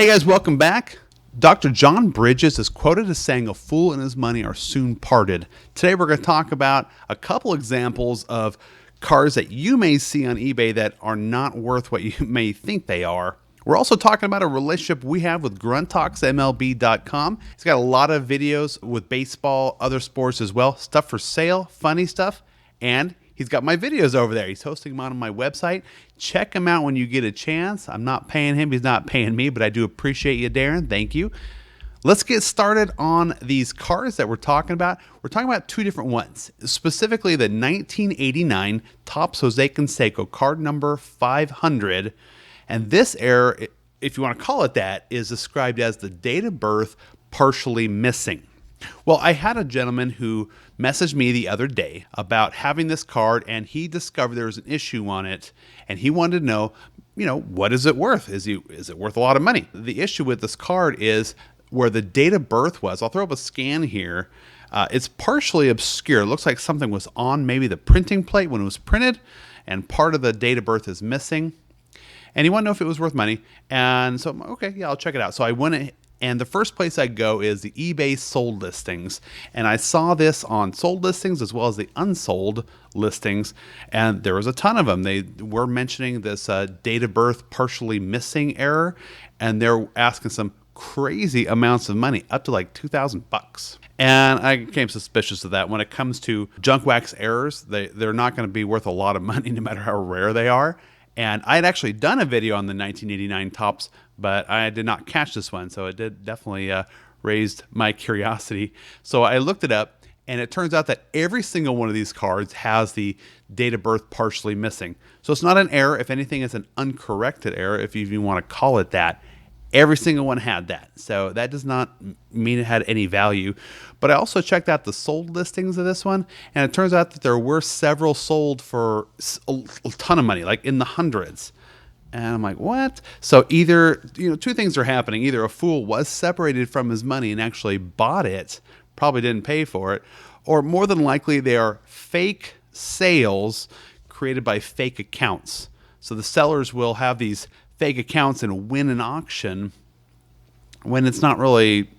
Hey guys, welcome back. Dr. John Bridges is quoted as saying, "A fool and his money are soon parted." Today we're going to talk about a couple examples of cars that you may see on eBay that are not worth what you may think they are. We're also talking about a relationship we have with GruntTalksMLB.com. He's got a lot of videos with baseball, other sports as well, stuff for sale, funny stuff, and he's got my videos over there. He's hosting them on my website. Check him out when you get a chance. I'm not paying him. He's not paying me, but I do appreciate you, Darren. Thank you. Let's get started on these cars that we're talking about. We're talking about two different ones, specifically the 1989 Topps Jose Canseco card number 500. And this error, if you want to call it that, is described as the date of birth partially missing. Well, I had a gentleman who messaged me the other day about having this card, and he discovered there was an issue on it, and he wanted to know, what is it worth? Is it worth a lot of money? The issue with this card is where the date of birth was. I'll throw up a scan here. It's partially obscure. It looks like something was on maybe the printing plate when it was printed, and part of the date of birth is missing. And he wanted to know if it was worth money. And so, okay, yeah, I'll check it out. So I went, and the first place I go is the eBay sold listings. And I saw this on sold listings as well as the unsold listings. And there was a ton of them. They were mentioning this date of birth partially missing error. And they're asking some crazy amounts of money, up to like $2,000. And I became suspicious of that. When it comes to junk wax errors, they're not going to be worth a lot of money no matter how rare they are. And I had actually done a video on the 1989 Topps, but I did not catch this one. So it did definitely raised my curiosity. So I looked it up, and it turns out that every single one of these cards has the date of birth partially missing. So it's not an error. If anything, it's an uncorrected error, if you even want to call it that. Every single one had that. So that does not mean it had any value. But I also checked out the sold listings of this one, and it turns out that there were several sold for a ton of money, like in the hundreds. And I'm like, what? So either, two things are happening. Either a fool was separated from his money and actually bought it, probably didn't pay for it, or more than likely they are fake sales created by fake accounts. So the sellers will have these fake accounts and win an auction when it's not really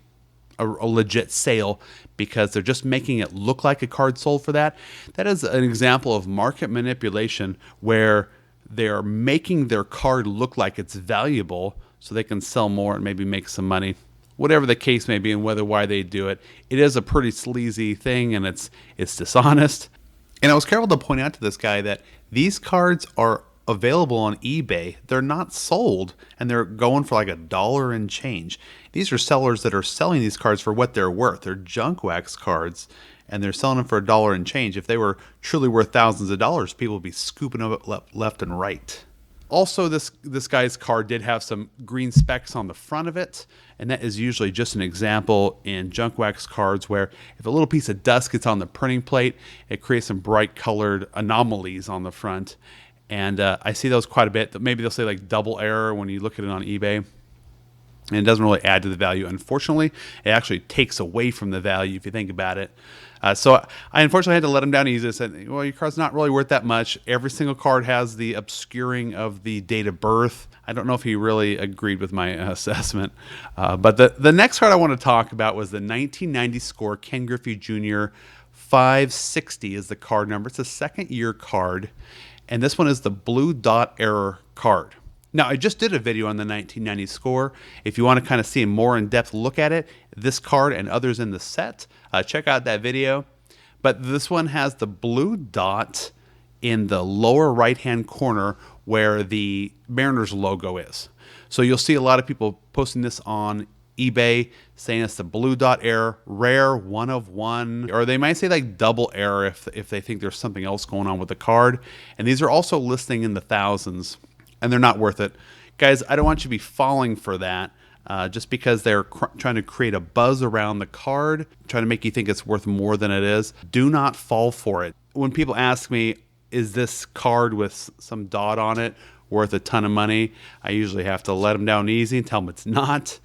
a legit sale, because they're just making it look like a card sold for that. That is an example of market manipulation, where they're making their card look like it's valuable so they can sell more and maybe make some money. Whatever the case may be, and why they do it, it is a pretty sleazy thing, and it's dishonest. And I was careful to point out to this guy that these cards are available on eBay. They're not sold, and they're going for like $1 and change. These are sellers that are selling these cards for what they're worth. They're junk wax cards, and they're selling them for $1 and change. If they were truly worth thousands of dollars, people would be scooping them up left and right. Also, this guy's card did have some green specks on the front of it, and that is usually just an example in junk wax cards where if a little piece of dust gets on the printing plate, it creates some bright colored anomalies on the front. And I see those quite a bit. Maybe they'll say like double error when you look at it on eBay. And it doesn't really add to the value. Unfortunately, it actually takes away from the value if you think about it. So I unfortunately had to let him down easy. I said, well, your card's not really worth that much. Every single card has the obscuring of the date of birth. I don't know if he really agreed with my assessment. But the next card I want to talk about was the 1990 Score Ken Griffey Jr. 560 is the card number. It's a second year card. And this one is the blue dot error card. Now, I just did a video on the 1990 Score. If you want to kind of see a more in-depth look at it, this card and others in the set, check out that video. But this one has the blue dot in the lower right-hand corner where the Mariners logo is. So you'll see a lot of people posting this on eBay saying it's the blue dot error, rare, 1 of 1, or they might say like double error if they think there's something else going on with the card. And these are also listing in the thousands, and they're not worth it. Guys, I don't want you to be falling for that just because they're trying to create a buzz around the card, trying to make you think it's worth more than it is. Do not fall for it. When people ask me, is this card with some dot on it worth a ton of money, I usually have to let them down easy and tell them it's not.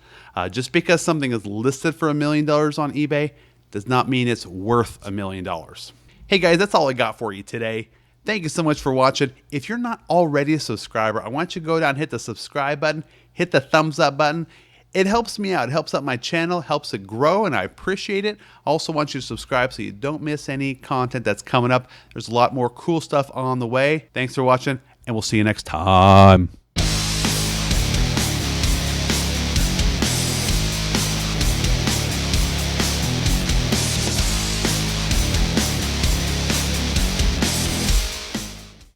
Just because something is listed for $1 million on eBay does not mean it's worth $1 million. Hey guys, that's all I got for you today. Thank you so much for watching. If you're not already a subscriber, I want you to go down and hit the subscribe button, hit the thumbs up button. It helps me out. It helps out my channel, helps it grow, and I appreciate it. I also want you to subscribe so you don't miss any content that's coming up. There's a lot more cool stuff on the way. Thanks for watching, and we'll see you next time.